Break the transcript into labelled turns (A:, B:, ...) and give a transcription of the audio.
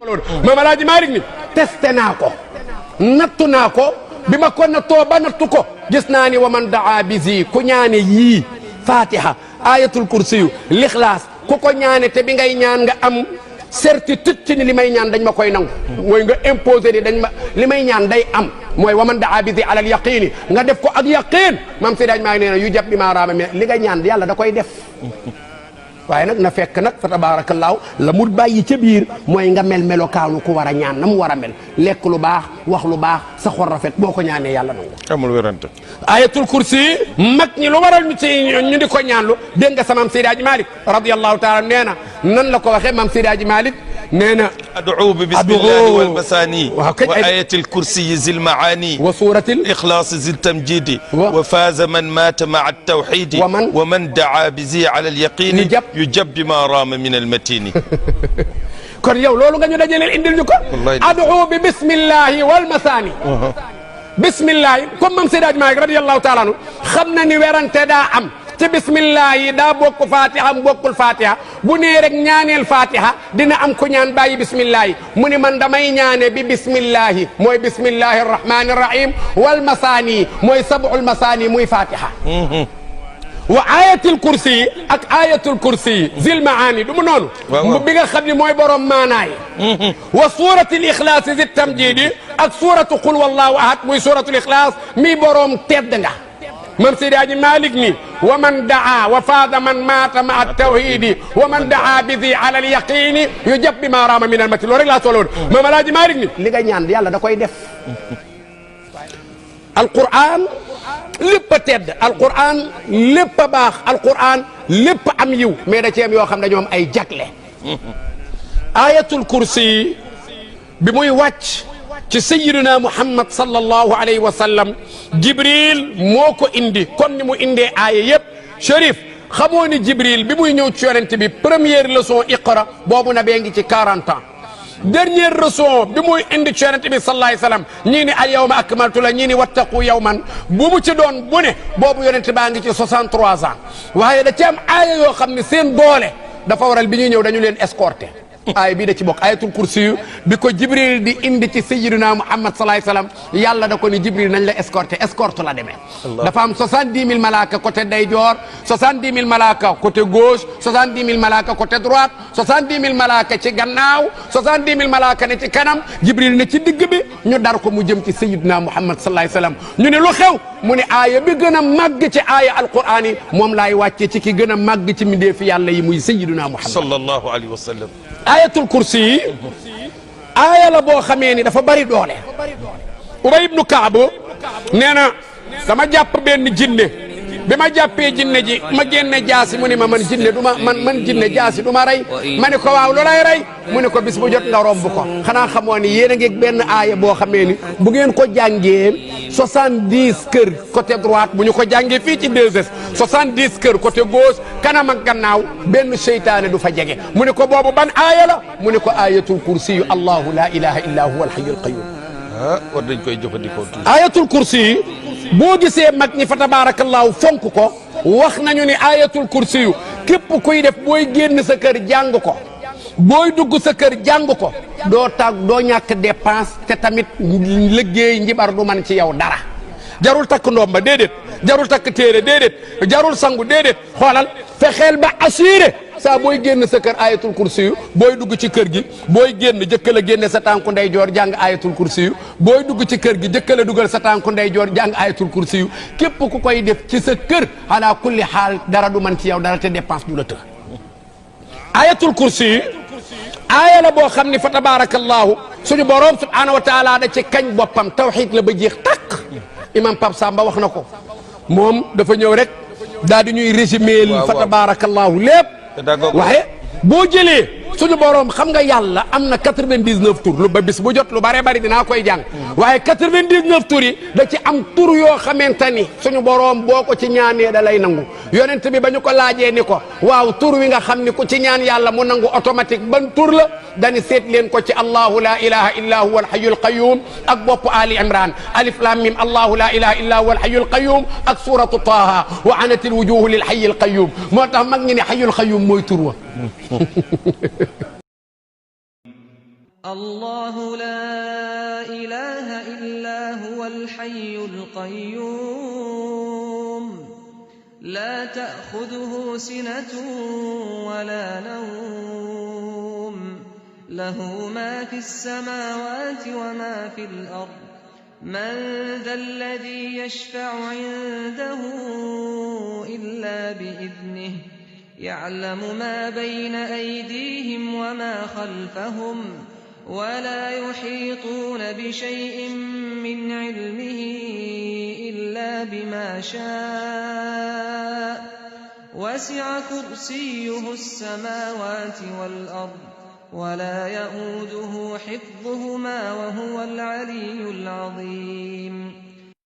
A: Maam Alaaji Maalik ni testé naa ko nattu naa ko bi ma ko nattoo ba nattu ko gis naa ni wa man daa bisi ku ñaane yii fatiha ayatul kursiyu lixlaas ku ko ñaane te bi ngay ñaan nga am certitude ci ni li may ñaan dañ ma koy nangu mooy nga imposé ni dañ ma li may ñaan day am mooy wa man daa bisi alal yaqini nga def ko ak yaqin mam si daaj maa ngi nee na yu jab bi maa raama mais li nga ñaan yàlla da koy def waaye nag na fekk nag fa tabaarakallaahu la mu bàyyi ca biir mooy nga mel melokaanu ku war a ñaan na mu war a mel lekk lu baax wax lu baax sa xol rafet boo ko ñaanee yàlla nangu.
B: amul wérante.
A: ayatul kursi mag ñi lu waral ñu ci ñu di ko ñaanlu dégg nga sa maam Seydi Hadji Malick radiyallahu taala nee na nan la ko waxee maam Seydi Hadji Malick nee na
B: ad'u bi bismillahi wal masani wa ayatil kursi zil maani
A: wa suratil
B: ikhlas zil tamjidi wa faza man mata ma'a at-tawhid wa man daa bi zi ala al-yaqin yujab bima rama min al-matini.
A: kon yow loolu nga ñu dajaleel indil ñu ko. ad'u bi bismillahi wal masani. bismillahi comme mam Seydi Hadji Malick radiyallahu taala anhu xam na ni werante daa am. ci bismillah yi daa bokk fatiha am bokkul fatiha bu nee rek ñaaneel fatiha dina am ku ñaan bàyyi bismillah yi mu ni man damay ñaane bi bismillahi mooy bismillahi arrahmani irrahim wal masani mooy sab'ul masani muy fatiha wa ayatul kursi ak ayatul kursi zil maani du mu noonu bi nga xam ne mooy borom maanaay wa suratul ixlaas zil tamjidi ak suratu qul wallahu ahad muy suratul ixlaas mi borom tedd nga mam Seydi Hadji Malick ni wa man daa wa faada man maata ma at tawhidi wa man daa bi zi ala al yaqini yujab bi ma raama min al mati loolu rek laa soxla woon mam Alaaji Malick ni li nga ñaan yàlla da koy def alquran lépp a tedd alquran lépp a baax alquran lépp am yiw mais da ci am yoo xam ne ñoom ay jagle ayatul kursi bi muy wàcc ci sayyidina Muhammad sallallahu alayhi wa sallam Jibril moo ko indi comme ni mu indee aaya yëpp Cherif xamoo ni Jibril bi muy ñëw ci yonent bi première leçon iqra boobu na bee ngi ci 40 ans dernière leçon bi muy indi ci yonent bi sallallahu alayhi wa sallam ñii ni al yawma akmaltu la ñii ni wattaqu yawman bu mu ci doon bu ne boobu yonent baa ngi ci 63 ans waaye da ci am aaya yoo xam ne seen doole dafa waral bi ñuy ñëw dañu leen escorté aay bii da ci bokk ayatul kursi yu bi ko Jibril di indi ci sayyidina Muhammad sallallahu alayhi wasallam yàlla da ko ni Jibril nañ la escorté escorte la demee dafa am 70 000 malaaka côté ndeyjoor 70 000 malaaka côté gauche 70 000 malaaka côté droite 70 000 malaaka ci gannaaw 70 000 malaaka ne ci kanam Jibril ne ci digg bi ñu dar ko mu jëm ci sayyidina Muhammad sallallahu alayhi wasallam ñu ne lu xew mu ne aaya bi gën a màgg ci aaya alquran yi moom laay wàccee ci ki gën a màgg ci mbindeefi yàlla yi muy sayyidina Muhammad
B: sallallahu alayhi wa sallam.
A: ayatul kursi yi aaya la boo xamee ni dafa bari doole Ubay ibnu Kaab nee na dama jàpp benn jinne bi ma jàppee jinne ji ma génne jaasi mu ne ma man jinne du ma man jinne jaasi du ma rey ma ne ko waaw lu lay rey mu ne ko bis bu jot nga romb ko xanaa xamoo ni yéen a ngi benn aaya boo xamee ni bu ngeen ko jàngee 70 kër côté droite bu ñu ko jàngee fii ci 2S 70 kër côté gauche kanam ak gannaaw benn seytaane du fa jege mu ne ko boobu ban aaya la mu ne ko ayatul kursi yu allahu la ilaha illa huwa alhayyul qayyum
B: war dañ koy jëfandikoo tuuti.
A: ayatul kursi yi boo gisee mag ñi fa tabaarakallaahu fonk ko wax nañu ni ayatul kursi yu képp kuy def booy génn sa kër jàng ko booy dugg sa kër jàng ko doo doo ñàkk dépense te tamit liggéey njibar du man ci yow dara jarul takk ndomba déedéet jarul takk téere déedéet jarul sangu déedéet xoolal fexeel ba assuré saa booy génn sa kër ayatul kursi yu booy dugg ci kër gi booy génn jëkkala génne sa tànku ndeyjoor jàng ayatul kursi yu booy dugg ci kër gi jëkkala dugal sa tànku ndeyjoor jàng ayatul kursi yu képp ku koy def ci sa kër ala kulli xaal dara du man ci yow dara te dépense du la të ayatul kursi yu aaya la boo xam ni fa tabarakallahu suñu boroom subhanahu wa taala da ci kañ boppam tawxiid la ba jeex tàkk imam Pape Samba wax na ko moom dafa ñëw rek daal di ñuy résumer fa tabarakallahu lépp waaye boo jëlee suñu boroom xam nga yàlla am na 99 tur lu ba bis bu jot lu bare bari dinaa koy jàng waaye 99 tur yi da ci am tur yoo xamante ni suñu boroom boo ko ci ñaanee da lay nangu yonent bi ba ñu ko laajee ni ko waaw tur wi nga xam ni ku ci ñaan yàlla mu nangu automatique ban tur la dani seet leen ko ci allahu la ilaha illa huwa alhayyul qayyum ak bopp ali imran alif lam mim allahu la ilaha illa huwa alhayyul qayyum ak suratu taha wa anatil wujuhu lil hayyil qayyum moo tax mag ñi ne hayyul qayyum mooy tur wa
C: الله لا إله إلا هو الحي القيوم لا تأخذه سنة ولا نوم له ما في السماوات وما في الأرض من ذا الذي يشفع عنده إلا بإذنه يعلم ما بين أيديهم وما خلفهم ولا يحيطون بشيء من علمه إلا بما شاء وسع كرسيه السماوات والأرض ولا يئوده حفظهما وهو العلي العظيم